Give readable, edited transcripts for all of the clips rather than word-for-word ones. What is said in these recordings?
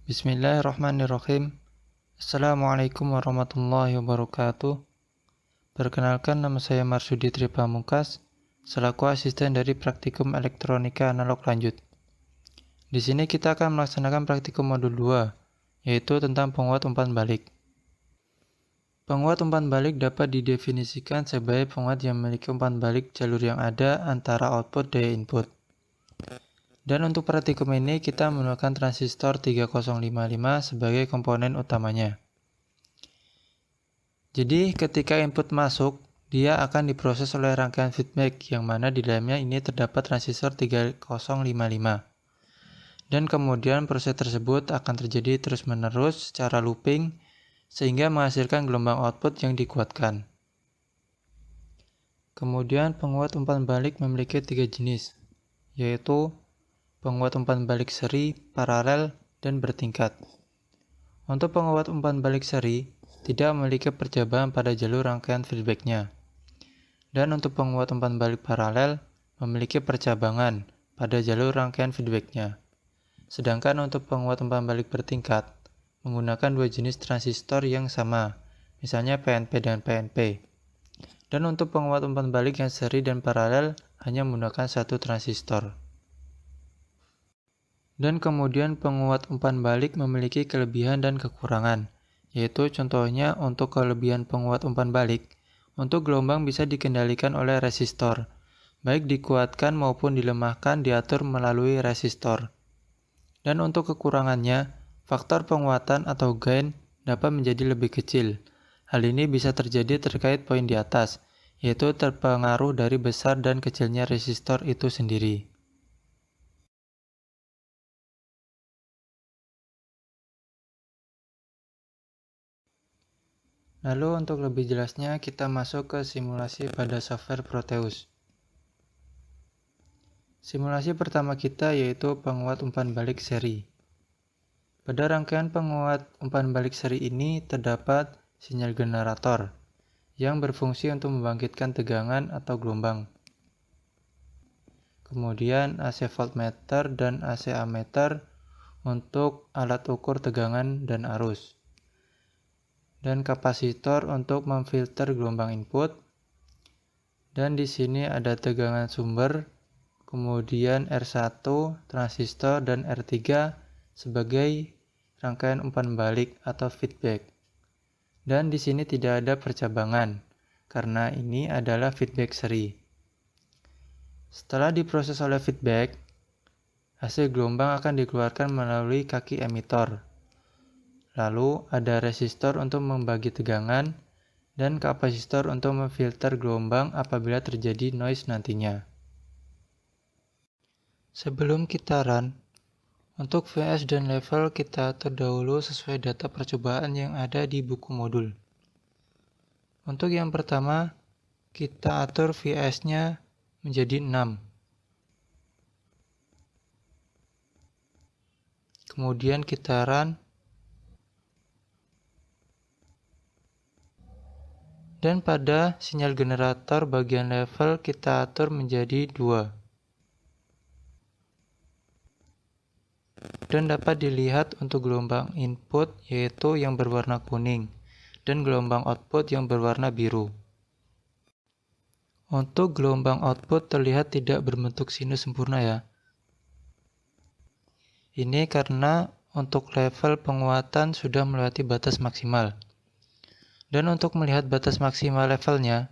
Bismillahirrahmanirrahim. Assalamualaikum warahmatullahi wabarakatuh. Perkenalkan, nama saya Marsudi Tripamungkas, selaku asisten dari Praktikum Elektronika Analog Lanjut. Di sini kita akan melaksanakan praktikum modul 2, yaitu tentang penguat umpan balik. Penguat umpan balik dapat didefinisikan sebagai penguat yang memiliki umpan balik jalur yang ada antara output daya input. Dan untuk praktikum ini kita menggunakan transistor 3055 sebagai komponen utamanya. Jadi ketika input masuk, dia akan diproses oleh rangkaian feedback yang mana di dalamnya ini terdapat transistor 3055. Dan kemudian proses tersebut akan terjadi terus-menerus secara looping sehingga menghasilkan gelombang output yang dikuatkan. Kemudian penguat umpan balik memiliki 3 jenis, yaitu penguat umpan balik seri, paralel, dan bertingkat. Untuk penguat umpan balik seri, tidak memiliki percabangan pada jalur rangkaian feedbacknya. Dan untuk penguat umpan balik paralel, memiliki percabangan pada jalur rangkaian feedbacknya. Sedangkan untuk penguat umpan balik bertingkat, menggunakan 2 jenis transistor yang sama, misalnya PNP dan PNP. Dan untuk penguat umpan balik yang seri dan paralel, hanya menggunakan 1 transistor. Dan kemudian penguat umpan balik memiliki kelebihan dan kekurangan, yaitu contohnya untuk kelebihan penguat umpan balik, untuk gelombang bisa dikendalikan oleh resistor, baik dikuatkan maupun dilemahkan diatur melalui resistor. Dan untuk kekurangannya, faktor penguatan atau gain dapat menjadi lebih kecil. Hal ini bisa terjadi terkait poin di atas, yaitu terpengaruh dari besar dan kecilnya resistor itu sendiri. Lalu untuk lebih jelasnya kita masuk ke simulasi pada software Proteus. Simulasi pertama kita yaitu penguat umpan balik seri. Pada rangkaian penguat umpan balik seri ini terdapat sinyal generator yang berfungsi untuk membangkitkan tegangan atau gelombang. Kemudian AC voltmeter dan AC ammeter untuk alat ukur tegangan dan arus. Dan kapasitor untuk memfilter gelombang input. Dan di sini ada tegangan sumber, kemudian R1 transistor dan R3 sebagai rangkaian umpan balik atau feedback. Dan di sini tidak ada percabangan karena ini adalah feedback seri. Setelah diproses oleh feedback, hasil gelombang akan dikeluarkan melalui kaki emitor. Lalu ada resistor untuk membagi tegangan dan kapasitor untuk memfilter gelombang apabila terjadi noise nantinya. Sebelum kita run, untuk VS dan level kita atur dahulu sesuai data percobaan yang ada di buku modul. Untuk yang pertama, kita atur VS-nya menjadi 6. Kemudian kita run. Dan pada sinyal generator bagian level kita atur menjadi 2. Dan dapat dilihat untuk gelombang input yaitu yang berwarna kuning dan gelombang output yang berwarna biru. Untuk gelombang output terlihat tidak berbentuk sinus sempurna ya. Ini karena untuk level penguatan sudah melewati batas maksimal. Dan untuk melihat batas maksimal levelnya,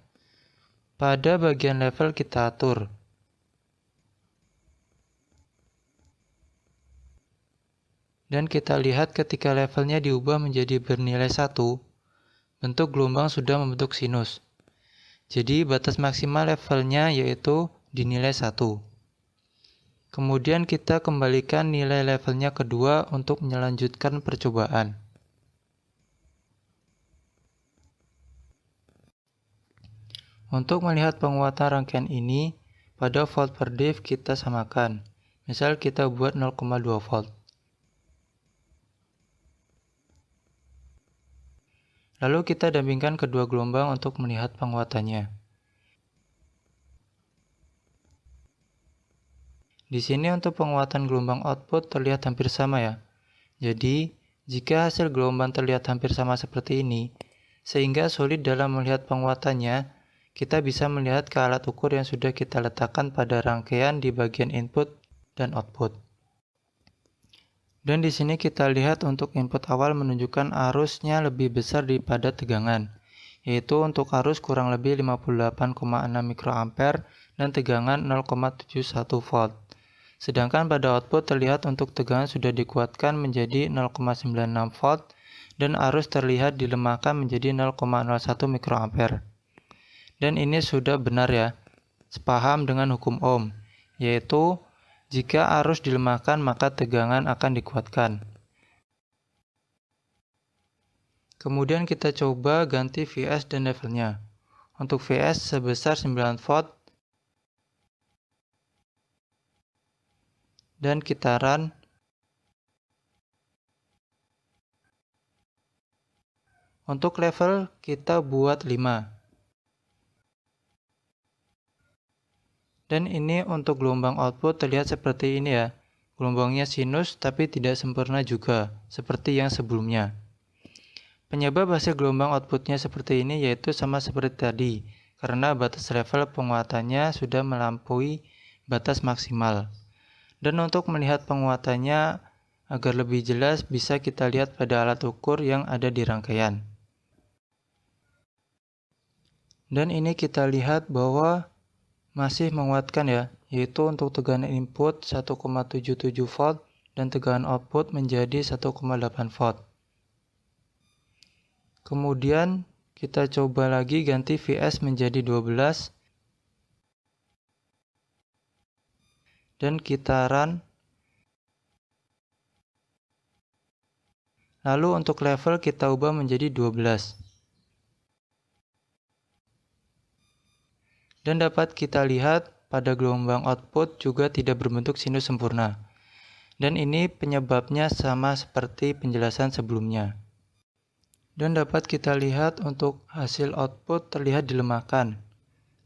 pada bagian level kita atur. Dan kita lihat ketika levelnya diubah menjadi bernilai 1, bentuk gelombang sudah membentuk sinus. Jadi batas maksimal levelnya yaitu di nilai 1. Kemudian kita kembalikan nilai levelnya kedua untuk melanjutkan percobaan. Untuk melihat penguatan rangkaian ini, pada volt per div kita samakan. Misal kita buat 0,2 volt. Lalu kita dampingkan kedua gelombang untuk melihat penguatannya. Di sini untuk penguatan gelombang output terlihat hampir sama ya. Jadi, jika hasil gelombang terlihat hampir sama seperti ini, sehingga sulit dalam melihat penguatannya, kita bisa melihat ke alat ukur yang sudah kita letakkan pada rangkaian di bagian input dan output. Dan di sini kita lihat untuk input awal menunjukkan arusnya lebih besar daripada tegangan, yaitu untuk arus kurang lebih 58,6 mikroampere dan tegangan 0,71 volt. Sedangkan pada output terlihat untuk tegangan sudah dikuatkan menjadi 0,96 volt dan arus terlihat dilemahkan menjadi 0,01 mikroampere. Dan ini sudah benar ya, sepaham dengan hukum Ohm, yaitu jika arus dilemahkan maka tegangan akan dikuatkan. Kemudian kita coba ganti Vs dan levelnya. Untuk Vs sebesar 9 volt dan kita run. Untuk level kita buat 5. Dan ini untuk gelombang output terlihat seperti ini ya. Gelombangnya sinus tapi tidak sempurna juga, seperti yang sebelumnya. Penyebab hasil gelombang outputnya seperti ini yaitu sama seperti tadi, karena batas level penguatannya sudah melampaui batas maksimal. Dan untuk melihat penguatannya agar lebih jelas bisa kita lihat pada alat ukur yang ada di rangkaian. Dan ini kita lihat bahwa masih menguatkan ya, yaitu untuk tegangan input 1,77 volt dan tegangan output menjadi 1,8 volt. Kemudian kita coba lagi ganti Vs menjadi 12 dan kita run. Lalu untuk level kita ubah menjadi 12. Dan dapat kita lihat pada gelombang output juga tidak berbentuk sinus sempurna. Dan ini penyebabnya sama seperti penjelasan sebelumnya. Dan dapat kita lihat untuk hasil output terlihat dilemahkan.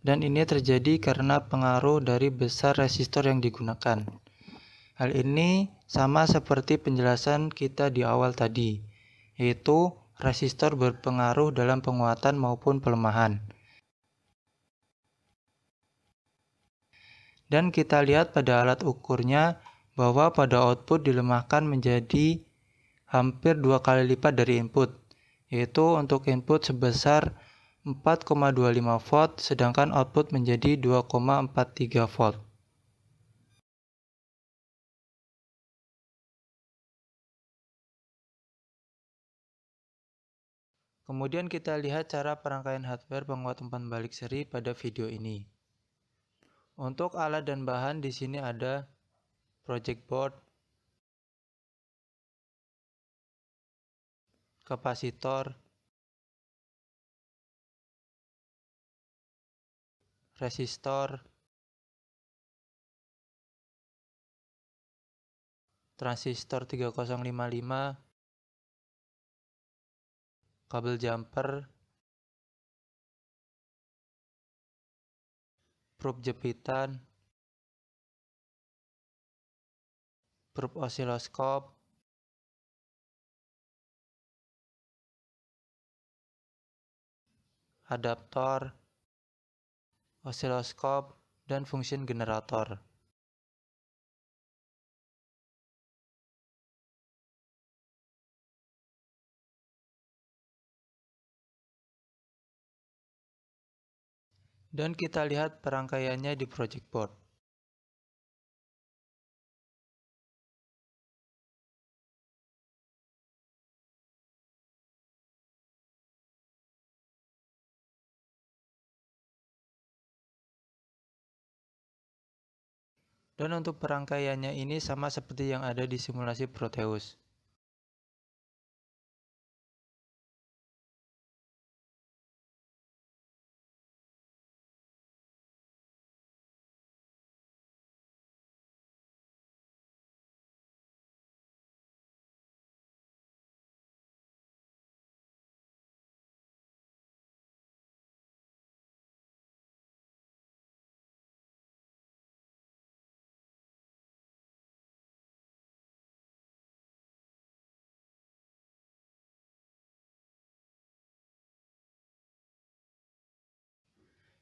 Dan ini terjadi karena pengaruh dari besar resistor yang digunakan. Hal ini sama seperti penjelasan kita di awal tadi, yaitu resistor berpengaruh dalam penguatan maupun pelemahan. Dan kita lihat pada alat ukurnya bahwa pada output dilemahkan menjadi hampir 2 kali lipat dari input, yaitu untuk input sebesar 4,25 volt sedangkan output menjadi 2,43 volt. Kemudian kita lihat cara perangkaian hardware penguat umpan balik seri pada video ini. Untuk alat dan bahan di sini ada project board, kapasitor, resistor, transistor 3055, kabel jumper, probe jepitan, probe osiloskop, adaptor, osiloskop, dan function generator. Dan kita lihat perangkaiannya di project board. Dan untuk perangkaiannya ini sama seperti yang ada di simulasi Proteus.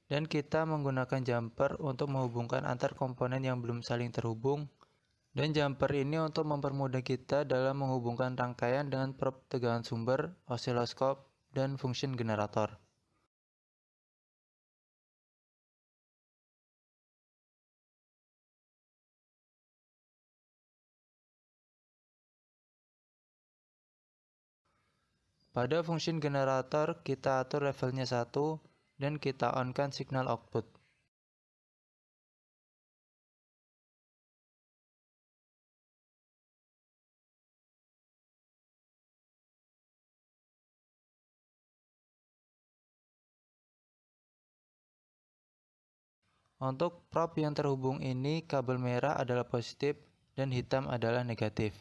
Dan kita menggunakan jumper untuk menghubungkan antar komponen yang belum saling terhubung. Dan jumper ini untuk mempermudah kita dalam menghubungkan rangkaian dengan probe tegangan sumber, osiloskop, dan function generator. Pada function generator, kita atur levelnya 1 dan kita on-kan signal output. Untuk probe yang terhubung ini, kabel merah adalah positif dan hitam adalah negatif.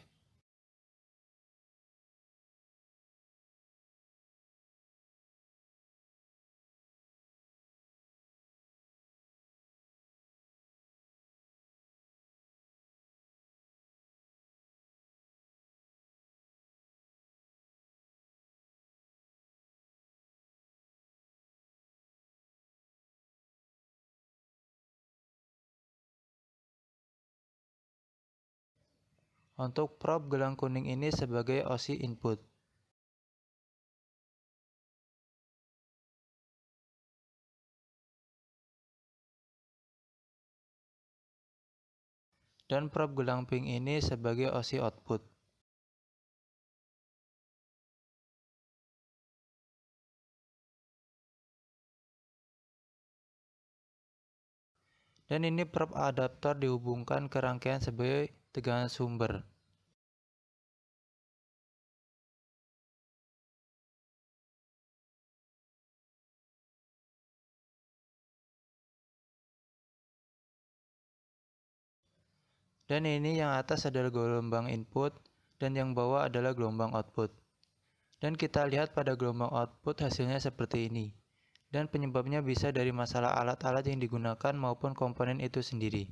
Untuk probe gelang kuning ini sebagai OSI input. Dan probe gelang pink ini sebagai OSI output. Dan ini probe adaptor dihubungkan ke rangkaian sebagai tegangan sumber. Dan ini yang atas adalah gelombang input dan yang bawah adalah gelombang output. Dan kita lihat pada gelombang output hasilnya seperti ini. Dan penyebabnya bisa dari masalah alat-alat yang digunakan maupun komponen itu sendiri.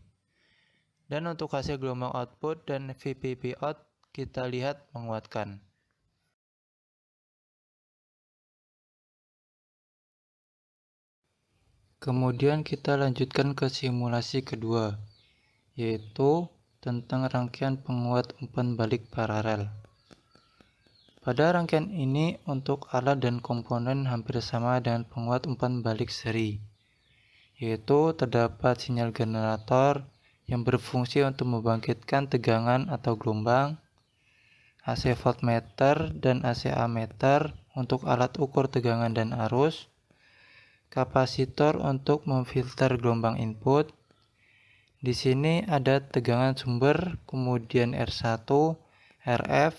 Dan untuk hasil gelombang output dan VPP out kita lihat menguatkan. Kemudian kita lanjutkan ke simulasi kedua, yaitu tentang rangkaian penguat umpan balik paralel. Pada rangkaian ini untuk alat dan komponen hampir sama dengan penguat umpan balik seri, yaitu terdapat sinyal generator yang berfungsi untuk membangkitkan tegangan atau gelombang, AC voltmeter dan AC ammeter untuk alat ukur tegangan dan arus, kapasitor untuk memfilter gelombang input. Di sini ada tegangan sumber, kemudian R1, RF,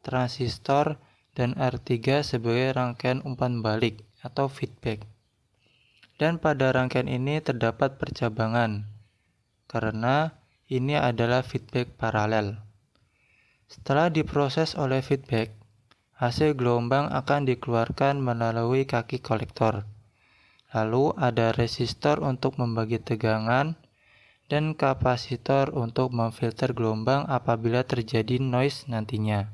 transistor, dan R3 sebagai rangkaian umpan balik atau feedback. Dan pada rangkaian ini terdapat percabangan, karena ini adalah feedback paralel. Setelah diproses oleh feedback, hasil gelombang akan dikeluarkan melalui kaki kolektor. Lalu ada resistor untuk membagi tegangan, dan kapasitor untuk memfilter gelombang apabila terjadi noise nantinya.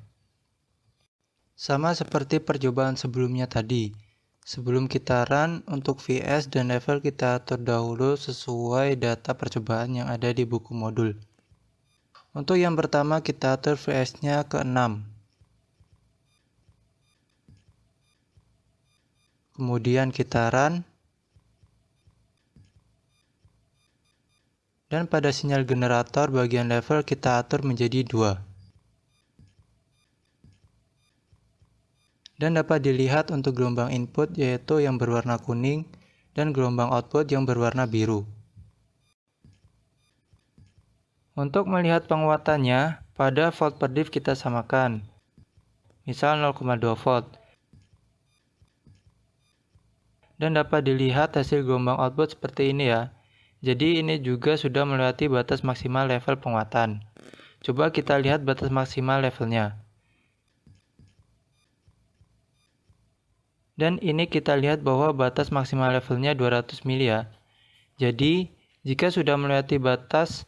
Sama seperti percobaan sebelumnya tadi, sebelum kita run untuk VS dan level kita atur dahulu sesuai data percobaan yang ada di buku modul. Untuk yang pertama kita atur VS-nya ke 6. Kemudian kita run. Dan pada sinyal generator bagian level kita atur menjadi 2. Dan dapat dilihat untuk gelombang input yaitu yang berwarna kuning dan gelombang output yang berwarna biru. Untuk melihat penguatannya, pada volt per div kita samakan. Misal 0,2 volt. Dan dapat dilihat hasil gelombang output seperti ini ya. Jadi ini juga sudah melewati batas maksimal level penguatan. Coba kita lihat batas maksimal levelnya. Dan ini kita lihat bahwa batas maksimal levelnya 200 mili ya. Jadi jika sudah melewati batas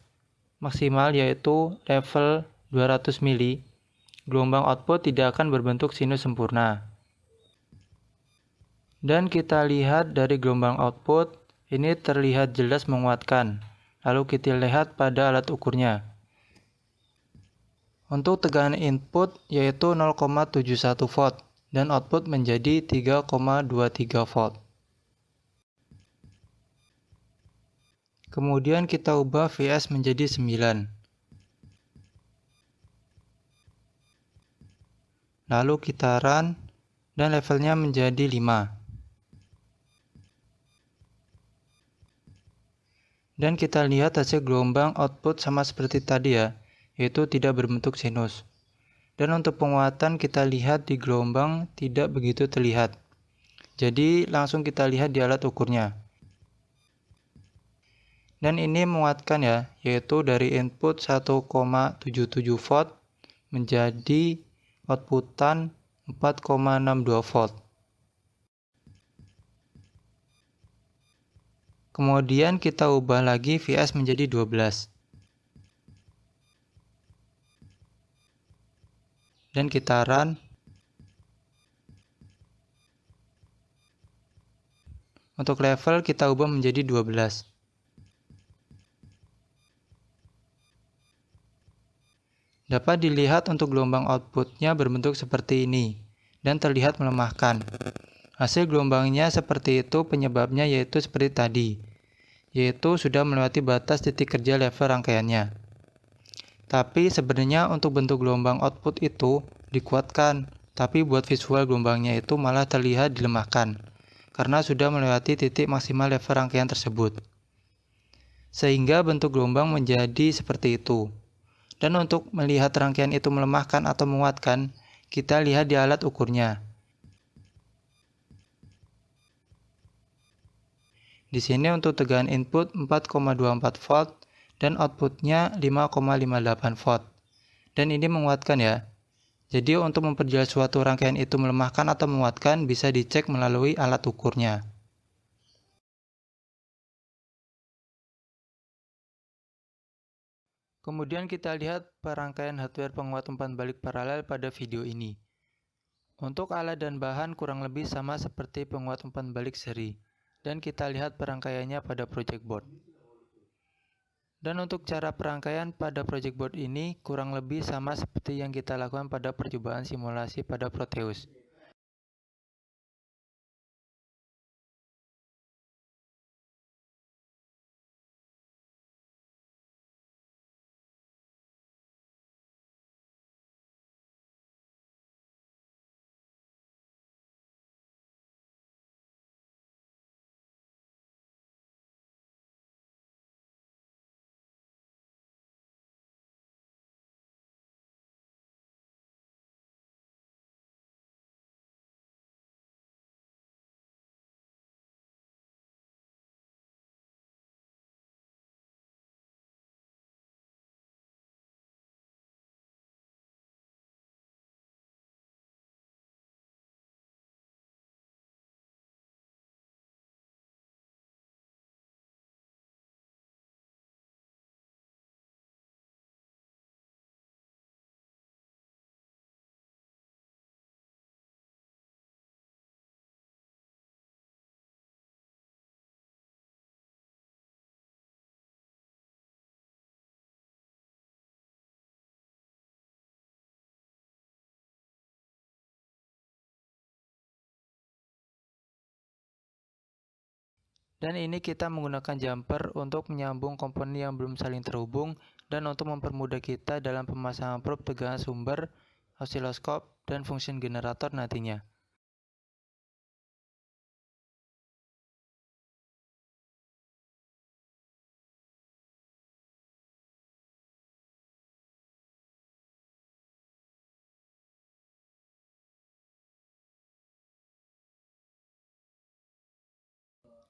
maksimal yaitu level 200 mili, gelombang output tidak akan berbentuk sinus sempurna. Dan kita lihat dari gelombang output Ini terlihat jelas menguatkan. Lalu kita lihat pada alat ukurnya. Untuk tegangan input yaitu 0,71 volt dan output menjadi 3,23 volt. Kemudian kita ubah Vs menjadi 9. Lalu kita run dan levelnya menjadi 5. Dan kita lihat hasil gelombang output sama seperti tadi ya, yaitu tidak berbentuk sinus. Dan untuk penguatan kita lihat di gelombang tidak begitu terlihat. Jadi langsung kita lihat di alat ukurnya. Dan ini menguatkan ya, yaitu dari input 1,77 volt menjadi outputan 4,62 volt. Kemudian kita ubah lagi Vs menjadi 12. Dan kita run. Untuk level kita ubah menjadi 12. Dapat dilihat untuk gelombang outputnya berbentuk seperti ini dan terlihat melemahkan. Hasil gelombangnya seperti itu, penyebabnya yaitu seperti tadi, yaitu sudah melewati batas titik kerja level rangkaiannya. Tapi sebenarnya untuk bentuk gelombang output itu dikuatkan, tapi buat visual gelombangnya itu malah terlihat dilemahkan, karena sudah melewati titik maksimal level rangkaian tersebut. Sehingga bentuk gelombang menjadi seperti itu. Dan untuk melihat rangkaian itu melemahkan atau menguatkan, kita lihat di alat ukurnya. Di sini untuk tegangan input 4,24 volt dan outputnya 5,58 volt. Dan ini menguatkan ya. Jadi untuk memperjelas suatu rangkaian itu melemahkan atau menguatkan bisa dicek melalui alat ukurnya. Kemudian kita lihat perangkaian hardware penguat umpan balik paralel pada video ini. Untuk alat dan bahan kurang lebih sama seperti penguat umpan balik seri. Dan kita lihat perangkaiannya pada project board. Dan untuk cara perangkaian pada project board ini kurang lebih sama seperti yang kita lakukan pada percobaan simulasi pada Proteus. Dan ini kita menggunakan jumper untuk menyambung komponen yang belum saling terhubung dan untuk mempermudah kita dalam pemasangan probe tegangan sumber, osiloskop, dan fungsi generator nantinya.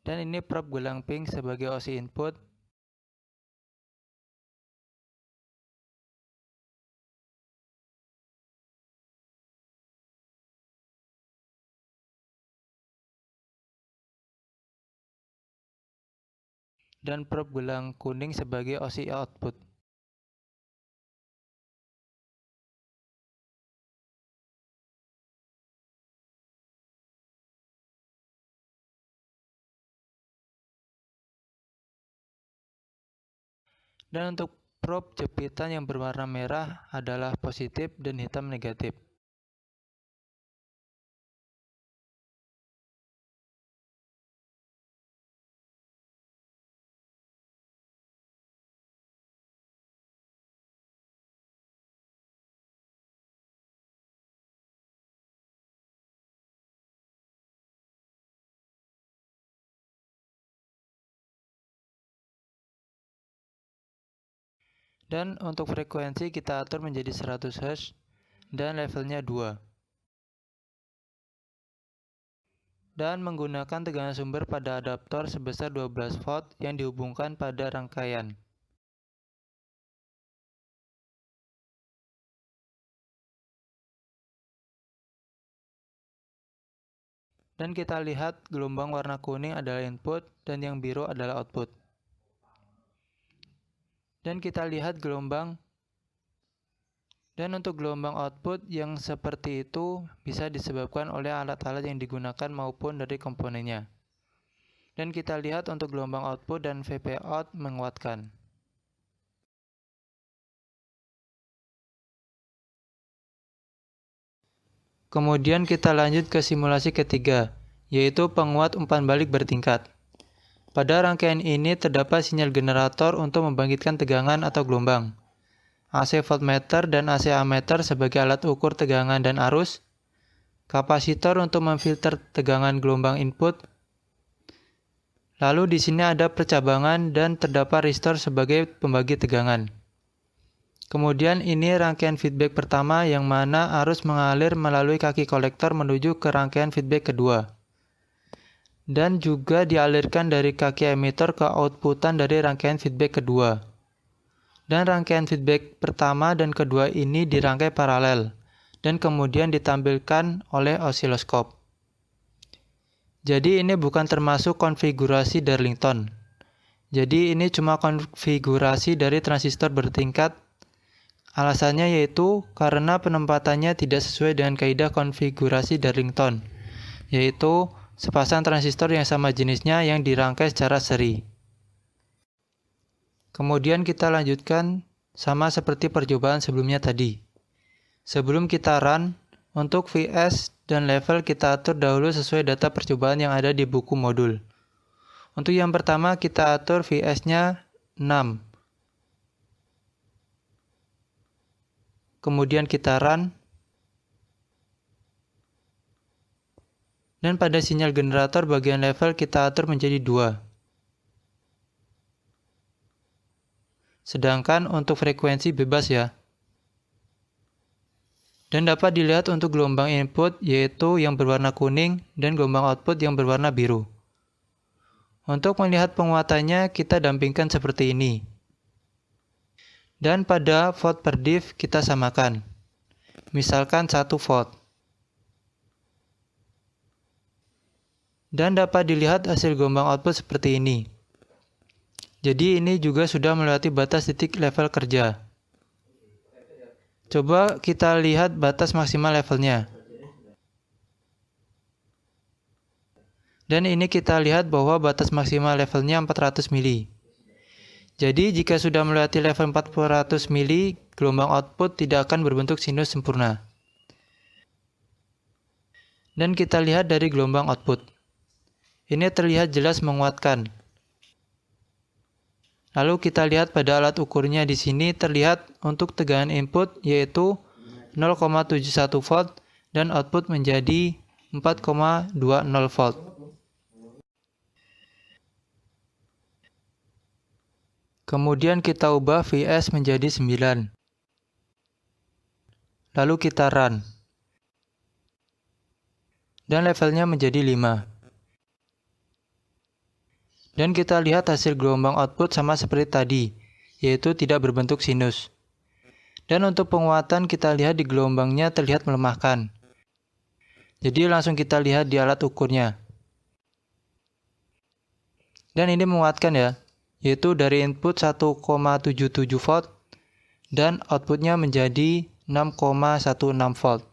Dan ini probe gelang pink sebagai OSI input. Dan probe gelang kuning sebagai OSI output. Dan untuk probe jepitan yang berwarna merah adalah positif dan hitam negatif. Dan untuk frekuensi kita atur menjadi 100 Hz dan levelnya 2. Dan menggunakan tegangan sumber pada adaptor sebesar 12 volt yang dihubungkan pada rangkaian. Dan kita lihat gelombang warna kuning adalah input dan yang biru adalah output. Dan kita lihat untuk gelombang output yang seperti itu bisa disebabkan oleh alat-alat yang digunakan maupun dari komponennya. Dan kita lihat untuk gelombang output dan VP out menguatkan. Kemudian kita lanjut ke simulasi ketiga, yaitu penguat umpan balik bertingkat. Pada rangkaian ini terdapat sinyal generator untuk membangkitkan tegangan atau gelombang, AC voltmeter dan AC ammeter sebagai alat ukur tegangan dan arus, kapasitor untuk memfilter tegangan gelombang input. Lalu di sini ada percabangan dan terdapat resistor sebagai pembagi tegangan. Kemudian ini rangkaian feedback pertama yang mana arus mengalir melalui kaki kolektor menuju ke rangkaian feedback kedua. Dan juga dialirkan dari kaki emitter ke outputan dari rangkaian feedback kedua. Dan rangkaian feedback pertama dan kedua ini dirangkai paralel dan kemudian ditampilkan oleh osiloskop. Jadi ini bukan termasuk konfigurasi Darlington. Jadi ini cuma konfigurasi dari transistor bertingkat. Alasannya yaitu karena penempatannya tidak sesuai dengan kaidah konfigurasi Darlington, yaitu sepasang transistor yang sama jenisnya yang dirangkai secara seri. Kemudian kita lanjutkan sama seperti percobaan sebelumnya tadi. Sebelum kita run, untuk VS dan level kita atur dahulu sesuai data percobaan yang ada di buku modul. Untuk yang pertama kita atur VS-nya 6. Kemudian kita run. Dan pada sinyal generator bagian level kita atur menjadi 2. Sedangkan untuk frekuensi bebas ya. Dan dapat dilihat untuk gelombang input yaitu yang berwarna kuning dan gelombang output yang berwarna biru. Untuk melihat penguatannya kita dampingkan seperti ini. Dan pada volt per div kita samakan. Misalkan 1 volt. Dan dapat dilihat hasil gelombang output seperti ini. Jadi ini juga sudah melewati batas titik level kerja. Coba kita lihat batas maksimal levelnya. Dan ini kita lihat bahwa batas maksimal levelnya 400 mili. Jadi jika sudah melewati level 400 mili, gelombang output tidak akan berbentuk sinus sempurna. Dan kita lihat dari gelombang output. Ini terlihat jelas menguatkan. Lalu kita lihat pada alat ukurnya di sini terlihat untuk tegangan input yaitu 0,71 volt dan output menjadi 4,20 volt. Kemudian kita ubah VS menjadi 9. Lalu kita run. Dan levelnya menjadi 5. Dan kita lihat hasil gelombang output sama seperti tadi, yaitu tidak berbentuk sinus. Dan untuk penguatan kita lihat di gelombangnya terlihat melemahkan. Jadi langsung kita lihat di alat ukurnya. Dan ini menguatkan ya, yaitu dari input 1,77 volt dan outputnya menjadi 6,16 volt.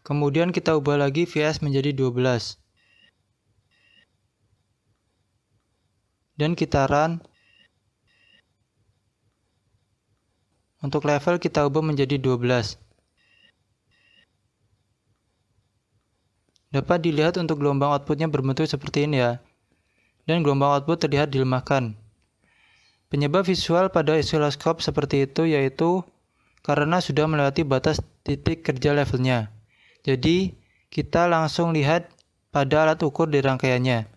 Kemudian kita ubah lagi VS menjadi 12. dan kitaran. Untuk level kita ubah menjadi 12. Dapat dilihat untuk gelombang outputnya berbentuk seperti ini ya. Dan gelombang output terlihat dilemahkan. Penyebab visual pada osiloskop seperti itu yaitu karena sudah melewati batas titik kerja levelnya. Jadi, kita langsung lihat pada alat ukur di rangkaiannya.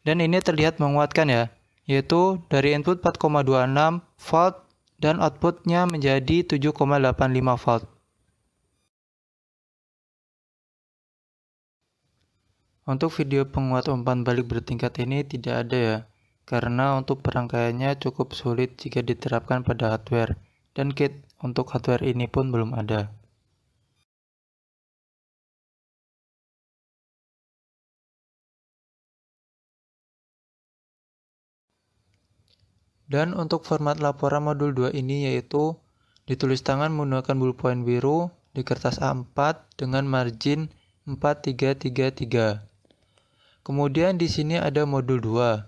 Dan ini terlihat menguatkan ya, yaitu dari input 4,26 volt dan outputnya menjadi 7,85 volt. Untuk video penguat umpan balik bertingkat ini tidak ada ya, karena untuk perangkaiannya cukup sulit jika diterapkan pada hardware, dan kit untuk hardware ini pun belum ada. Dan untuk format laporan modul 2 ini yaitu ditulis tangan menggunakan ballpoint biru di kertas A4 dengan margin 4333. Kemudian di sini ada modul 2.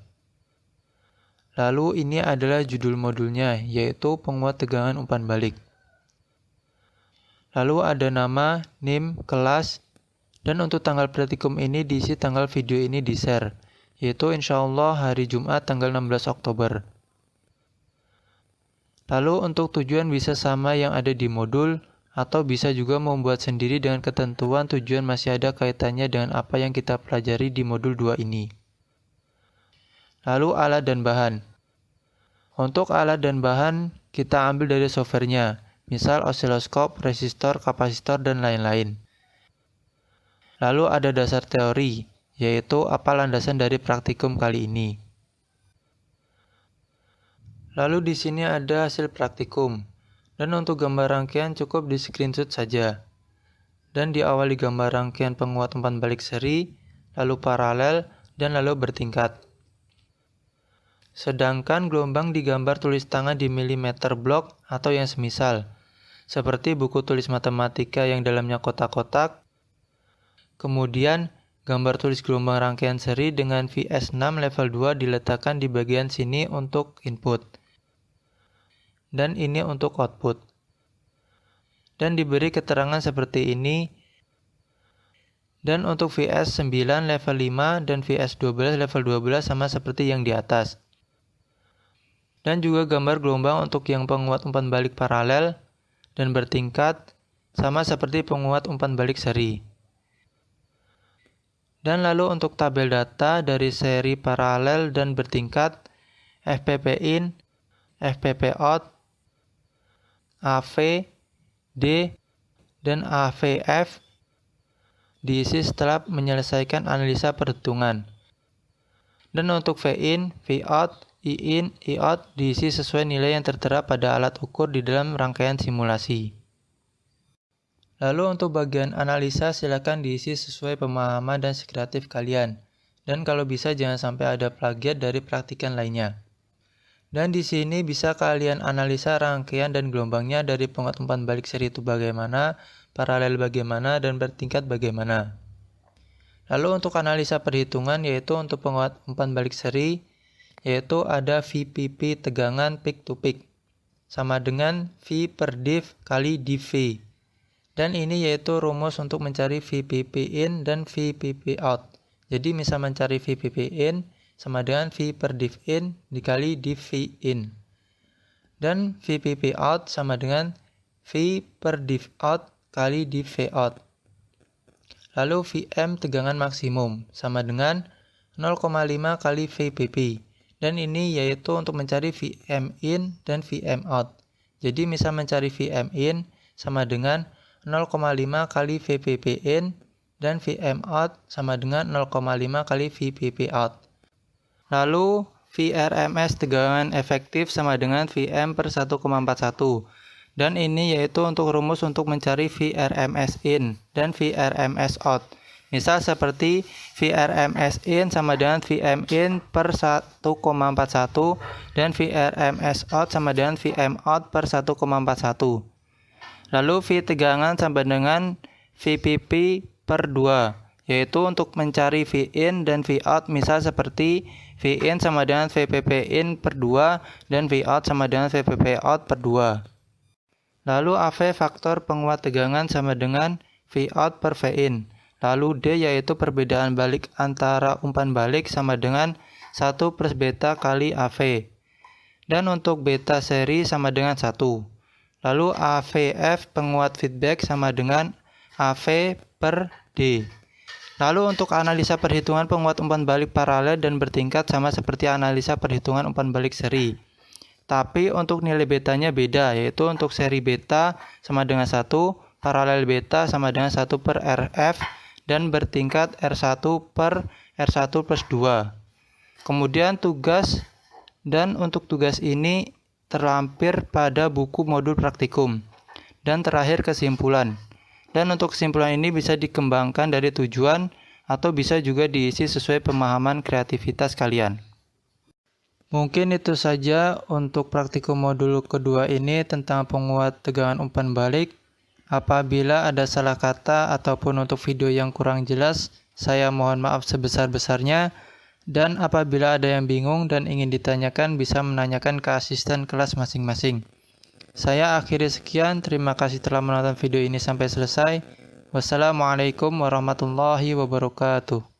Lalu ini adalah judul modulnya, yaitu penguat tegangan umpan balik. Lalu ada nama, NIM, kelas, dan untuk tanggal praktikum ini diisi tanggal video ini di-share, yaitu insyaallah hari Jumat tanggal 16 Oktober. Lalu untuk tujuan bisa sama yang ada di modul, atau bisa juga membuat sendiri dengan ketentuan tujuan masih ada kaitannya dengan apa yang kita pelajari di modul 2 ini. Lalu alat dan bahan. Untuk alat dan bahan kita ambil dari softwarenya, misal osiloskop, resistor, kapasitor, dan lain-lain. Lalu ada dasar teori, yaitu apa landasan dari praktikum kali ini. Lalu di sini ada hasil praktikum. Dan untuk gambar rangkaian cukup di screenshot saja. Dan diawali gambar rangkaian penguat umpan balik seri, lalu paralel, dan lalu bertingkat. Sedangkan gelombang digambar tulis tangan di milimeter blok atau yang semisal, seperti buku tulis matematika yang dalamnya kotak-kotak. Kemudian, gambar tulis gelombang rangkaian seri dengan VS6 level 2 diletakkan di bagian sini untuk input. Dan ini untuk output. Dan diberi keterangan seperti ini. Dan untuk VS9 level 5 dan VS12 level 12 sama seperti yang di atas. Dan juga gambar gelombang untuk yang penguat umpan balik paralel dan bertingkat sama seperti penguat umpan balik seri. Dan lalu untuk tabel data dari seri paralel dan bertingkat, FPP in, FPP out, AV, D, dan AVF diisi setelah menyelesaikan analisa perhitungan. Dan untuk V-in, V-out, I-in, I-out diisi sesuai nilai yang tertera pada alat ukur di dalam rangkaian simulasi. Lalu untuk bagian analisa silakan diisi sesuai pemahaman dan kreatif kalian. Dan kalau bisa jangan sampai ada plagiat dari praktikan lainnya. Dan di sini bisa kalian analisa rangkaian dan gelombangnya dari penguat umpan balik seri itu bagaimana, paralel bagaimana, dan bertingkat bagaimana. Lalu untuk analisa perhitungan yaitu untuk penguat umpan balik seri, yaitu ada VPP tegangan peak to peak, sama dengan V per div kali dV. Dan ini yaitu rumus untuk mencari VPP in dan VPP out. Jadi misal mencari VPP in, sama dengan V per div in dikali div V in. Dan VPP out sama dengan V per div out kali div V out. Lalu Vm tegangan maksimum sama dengan 0,5 kali VPP. Dan ini yaitu untuk mencari Vm in dan Vm out. Jadi misal mencari Vm in sama dengan 0,5 kali VPP in dan Vm out sama dengan 0,5 kali VPP out. Lalu VRMS tegangan efektif sama dengan Vm per 1,41. Dan ini yaitu untuk rumus untuk mencari VRMS in dan VRMS out. Misal seperti VRMS in sama dengan Vm in per 1,41 dan VRMS out sama dengan Vm out per 1,41. Lalu V tegangan sama dengan VPP per 2, yaitu untuk mencari V-in dan V-out, misal seperti V-in sama dengan VPP-in per 2 dan V-out sama dengan VPP-out per 2. Lalu AV faktor penguat tegangan sama dengan V-out per V-in. Lalu D yaitu perbedaan balik antara umpan balik sama dengan 1 plus beta kali AV. Dan untuk beta seri sama dengan 1. Lalu AVF penguat feedback sama dengan AV per D. Lalu untuk analisa perhitungan penguat umpan balik paralel dan bertingkat sama seperti analisa perhitungan umpan balik seri. Tapi untuk nilai betanya beda, yaitu untuk seri beta sama dengan 1, paralel beta sama dengan 1 per RF, dan bertingkat R1 per R1 plus 2. Kemudian tugas, dan untuk tugas ini terlampir pada buku modul praktikum. Dan terakhir kesimpulan. Dan untuk kesimpulan ini bisa dikembangkan dari tujuan atau bisa juga diisi sesuai pemahaman kreativitas kalian. Mungkin itu saja untuk praktikum modul kedua ini tentang penguat tegangan umpan balik. Apabila ada salah kata ataupun untuk video yang kurang jelas, saya mohon maaf sebesar-besarnya. Dan apabila ada yang bingung dan ingin ditanyakan, bisa menanyakan ke asisten kelas masing-masing. Saya akhiri sekian, terima kasih telah menonton video ini sampai selesai. Wassalamualaikum warahmatullahi wabarakatuh.